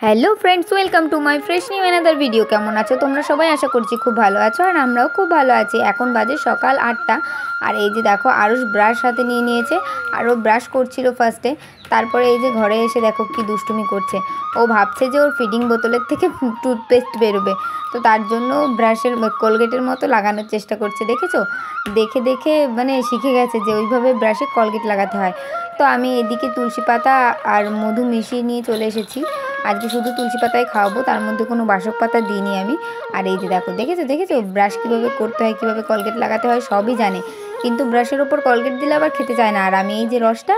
Hello friends, welcome to my fresh new another video. কেমন আছো তোমরা সবাই? আশা করছি খুব ভালো আছো, আর আমরাও খুব ভালো আছি। এখন বাজে সকাল 8টা, আর এই যে দেখো আরুষ ব্রাশ হাতে নিয়ে নিয়েছে, আর ও ব্রাশ করছিল ফার্স্টে। তারপরে এই যে ঘরে এসে দেখো কি দুষ্টুমি করছে। ও ভাবছে যে ওর ফিডিং বোতলের থেকে টুথপেস্ট বেরোবে, তো তার জন্য ব্রাশের কোলগেটের মতো লাগানোর চেষ্টা করছে। দেখেছো? দেখে দেখে মানে শিখে গেছে যে ওইভাবে ব্রাশে কলগেট লাগাতে হয়। তো আমি এদিকে তুলসী পাতা আর মধু মিশিয়ে নিয়ে চলে এসেছি। আজকে শুধু তুলসী পাতায় খাওয়াবো, তার মধ্যে কোনো বাসক পাতা দিইনি আমি। আর এই যে দেখো, দেখেছো ব্রাশ কীভাবে করতে হয়, কীভাবে কলগেট লাগাতে হয় সবই জানে, কিন্তু ব্রাশের ওপর কলগেট দিলে আবার খেতে চায় না। আর আমি এই যে রসটা,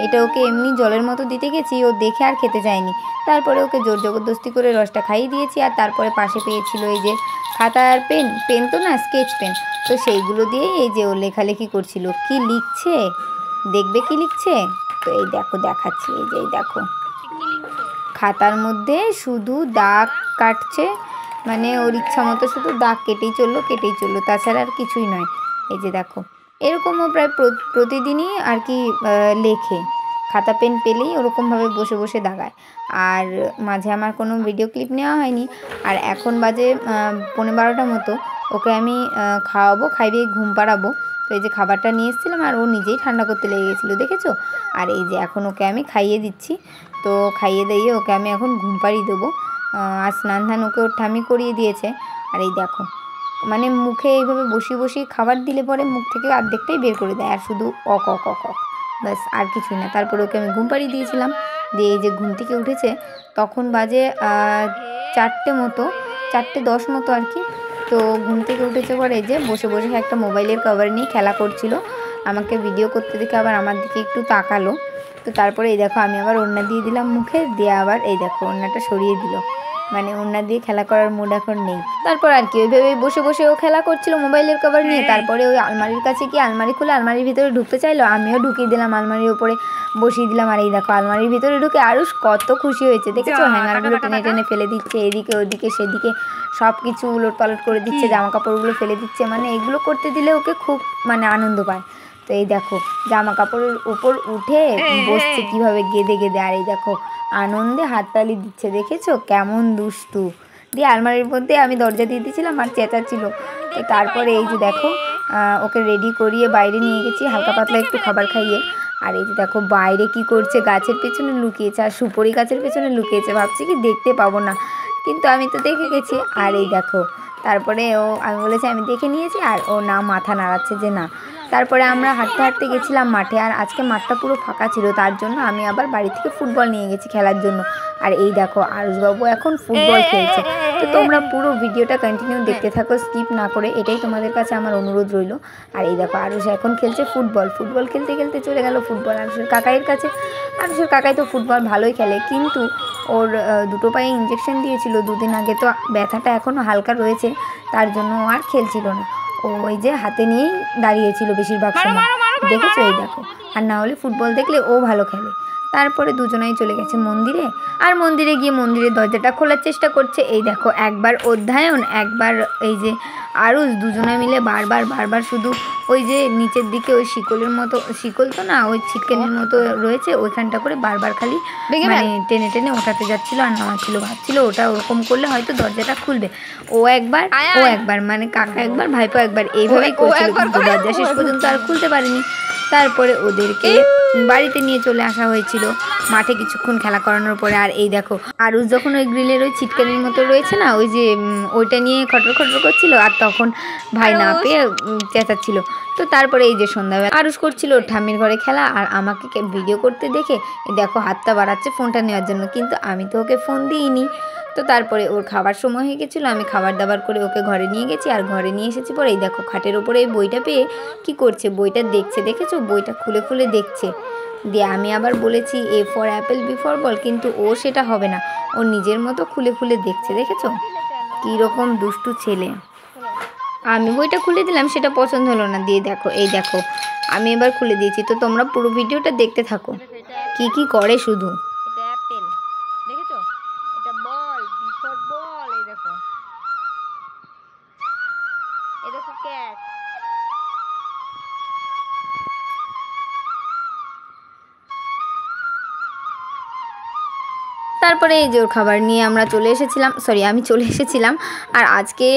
এটা ওকে এমনি জলের মতো দিতে গেছি, ও দেখে আর খেতে চায়নি। তারপরে ওকে জোর জবরদস্তি করে রসটা খাইয়ে দিয়েছি। আর তারপরে পাশে পেয়েছিল এই যে খাতা আর পেন তো না, স্কেচ পেন, তো সেইগুলো দিয়েই এই যে ও লেখালেখি করছিল। কি লিখছে দেখবে, কি লিখছে তো এই দেখো, দেখাচ্ছি। এই দেখো, খাতার মধ্যে শুধু দাগ কাটছে, মানে ওর ইচ্ছা মতো শুধু দাগ কেটেই চললো, তাছাড়া আর কিছুই নয়। এই যে দেখো, এরকমও প্রায় প্রতিদিনই আর কি লেখে। খাতা পেন পেলেই ওরকমভাবে বসে বসে দাগায়। আর মাঝে আমার কোনো ভিডিও ক্লিপ নেওয়া হয়নি। আর এখন বাজে 11:15 মতো, ওকে আমি খাওয়াবো, খাইয়ে ঘুম পাড়াবো। তো এই যে খাবারটা নিয়ে এসেছিলাম, আর ও নিজেই ঠান্ডা করতে লেগে গেছিলো, দেখেছো? আর এই যে এখন ওকে আমি খাইয়ে দিচ্ছি। তো খাইয়ে দিয়ে ওকে আমি এখন ঘুম পাড়িয়ে দেবো। আর স্নান ধান ওকে ওর ঠামি করিয়ে দিয়েছে। আর এই দেখো, মানে মুখে এইভাবে বসিয়ে খাবার দিলে পরে মুখ থেকে অর্ধেকটাই বের করে দেয়, আর শুধু অক অক অক অক, ব্যাস, আর কিছুই না। তারপরে ওকে আমি ঘুম পাড়িয়ে দিয়েছিলাম। দিয়ে এই যে ঘুম থেকে উঠেছে, তখন বাজে 4টে মতো, 4:10 মতো আর কি। তো ঘুম থেকে উঠেছে পরে এই যে বসে একটা মোবাইলের কভার নিয়ে খেলা করছিল। আমাকে ভিডিও করতে দেখে আবার আমার দিকে একটু তাকালো। তো তারপরে এই দেখো, আমি আবার ওড়না দিয়ে দিলাম মুখে, দিয়ে আবার এই দেখো ওড়নাটা সরিয়ে দিল, মানে ওড়না দিয়ে খেলা করার মুড এখন নেই। তারপর আর কি ওইভাবে বসে ও খেলা করছিল মোবাইলের কভার নিয়ে। তারপরে ওই আলমারির কাছে কি আলমারি খুলে আলমারির ভিতরে ঢুকতে চাইলো, আমিও ঢুকিয়ে দিলাম, আলমারির উপরে বসিয়ে দিলাম। আর এই দেখো, আলমারির ভিতরে ঢুকে আরুষ কত খুশি হয়েছে, দেখেছো? হ্যাঙ্গারগুলো টেনে ফেলে দিচ্ছে, এদিকে ওদিকে সেদিকে সব কিছু উলট পালট করে দিচ্ছে, জামা কাপড়গুলো ফেলে দিচ্ছে। মানে এগুলো করতে দিলে ওকে খুব মানে আনন্দ পায়। তো এই দেখো, জামা কাপড়ের উপর উঠে বসছে কীভাবে গেদে। আর এই দেখো আনন্দে হাততালি দিচ্ছে, দেখেছো কেমন দুষ্টু। দিয়ে আলমারির মধ্যে আমি দরজা দিয়ে দিয়েছিলাম আর চেঁচাচ্ছিল। তো তারপরে এই যে দেখো, ওকে রেডি করিয়ে বাইরে নিয়ে গেছি হালকা পাতলা একটু খাবার খাইয়ে। আর এই যে দেখো বাইরে কি করছে, গাছের পেছনে লুকিয়েছে, আর সুপারি গাছের পেছনে লুকিয়েছে। ভাবছি কি দেখতে পাবো না, কিন্তু আমি তো দেখে গেছি। আর এই দেখো, তারপরে আমি বলেছি আমি দেখে নিয়েছি, আর ও না মাথা নাড়াচ্ছে যে না। তারপরে আমরা হাঁটতে গেছিলাম মাঠে, আর আজকে মাঠটা পুরো ফাঁকা ছিল, তার জন্য আমি আবার বাড়ি থেকে ফুটবল নিয়ে গেছি খেলার জন্য। আর এই দেখো আরুষবাবু এখন ফুটবল খেলছে। তো তোমরা পুরো ভিডিওটা কন্টিনিউ দেখতে থাকো, স্কিপ না করে, এটাই তোমাদের কাছে আমার অনুরোধ রইল। আর এই দেখো আরুষ এখন খেলছে ফুটবল খেলতে চলে গেল ফুটবল আরুষের কাকাইয়ের কাছে। আরুষের কাকাই তো ফুটবল ভালোই খেলে, কিন্তু ওর দুটো পায়ে ইঞ্জেকশন দিয়েছিল 2 দিন আগে, তো ব্যথাটা এখনও হালকা রয়েছে, তার জন্য ও আর খেলছিল না। ও ওই যে হাতে নিয়েই দাঁড়িয়েছিল বেশিরভাগ সময়, দেখেছো? এই দেখো, আর না হলে ফুটবল দেখলে ও ভালো খেলে। তারপরে দুজনাই চলে গেছে মন্দিরে, আর মন্দিরে গিয়ে মন্দিরের দরজাটা খোলার চেষ্টা করছে। এই দেখো, একবার অধ্যায়ন, একবার এই যে আরুষ, দুজনে মিলে বারবার শুধু ওই যে নিচের দিকে ওই শিকল তো না, ওই ছিটকানির মতো রয়েছে, ওইখানটা করে বারবার খালি মানে টেনে ওঠাতে যাচ্ছিলো আর নামাচ্ছিল। ভাবছিল ওটা ওরকম করলে হয়তো দরজাটা খুলবে। ও একবার মানে কাকা একবার, ভাইপো একবার, এইভাবেই করছিল, কিন্তু দরজা শেষ পর্যন্ত আর খুলতে পারেনি। তারপরে ওদেরকে বাড়িতে নিয়ে চলে আসা হয়েছিল মাঠে কিছুক্ষণ খেলা করানোর পরে। আর এই দেখো আরুষ যখন ওই গ্রিলের ওই ছিটকানির মতো রয়েছে না, ওই যে ওইটা নিয়ে খটর করছিল, আর তখন ভাই না পেয়ে চেঁচাচ্ছিল। তো তারপরে এই যে সন্ধ্যাবেলা আরুষ করছিল ওর ঠাম্মির ঘরে খেলা, আর আমাকে ভিডিও করতে দেখে দেখো হাতটা বাড়াচ্ছে ফোনটা নেওয়ার জন্য, কিন্তু আমি তো ওকে ফোন দিইনি। তো তারপরে ওর খাবার সময় হয়ে গেছিলো, আমি খাবার দাবার করে ওকে ঘরে নিয়ে গেছি। আর ঘরে নিয়ে এসেছি পরে এই দেখো খাটের ওপরে এই বইটা পেয়ে কি করছে, বইটা দেখছে, দেখেছো? বইটা খুলে দেখছে। দিয়ে আমি আবার বলেছি A for Apple, B for ball, কিন্তু ও সেটা হবে না, ও নিজের মতো খুলে দেখছে, দেখেছো কীরকম দুষ্টু ছেলে। আমি বইটা খুলে দিলাম, সেটা পছন্দ হলো না। দিয়ে দেখো, এই দেখো আমি এবার খুলে দিয়েছি। তো তোমরা পুরো ভিডিওটা দেখতে থাকো কি করে শুধু। এটা অ্যাপেল, দেখেছো? এটা বল, বি ফর বল, এই দেখো ক্যাট। তারপরে এই যে ওর খাবার নিয়ে আমি চলে এসেছিলাম। আর আজকে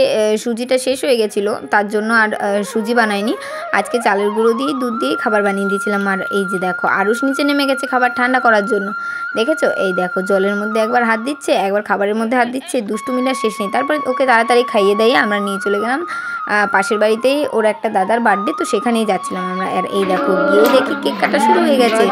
সুজিটা শেষ হয়ে গেছিলো, তার জন্য আর সুজি বানাইনি। আজকে চালের গুঁড়ো দিয়ে দুধ দিয়ে খাবার বানিয়ে দিয়েছিলাম। আর এই যে দেখো আরুষ নিচে নেমে গেছে খাবার ঠান্ডা করার জন্য, দেখেছো? এই দেখো জলের মধ্যে একবার হাত দিচ্ছে, একবার খাবারের মধ্যে হাত দিচ্ছে, দুষ্টুমিটা শেষ নেই। তারপরে ওকে তাড়াতাড়ি খাইয়ে দিয়ে আমরা নিয়ে চলে গেলাম পাশের বাড়িতেই ওর একটা দাদার বার্থডে, তো সেখানেই যাচ্ছিলাম আমরা। আর এই দেখো গিয়ে দেখি কেক কাটা শুরু হয়ে গেছে।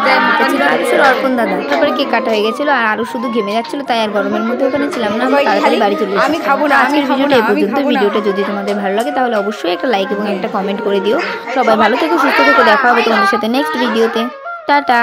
ছিল আরুষের অর্পণ দাদা। তারপরে কেক কাটা হয়ে গেছিলো আর আরও শুধু ঘেমে যাচ্ছিলো, তাই আর গরমের মধ্যে ওখানে ছিলাম না, আমরা তাড়াতাড়ি বাড়ি চলে এসেছি। আমি খাবো না, আজকের ভিডিওটা এই পর্যন্ত। ভিডিওটা যদি তোমাদের ভালো লাগে তাহলে অবশ্যই একটা লাইক এবং একটা কমেন্ট করে দিও। সবাই ভালো থেকো, সুস্থ থেকো, দেখা হবে তোমাদের সাথে নেক্সট ভিডিওতে। টাটা।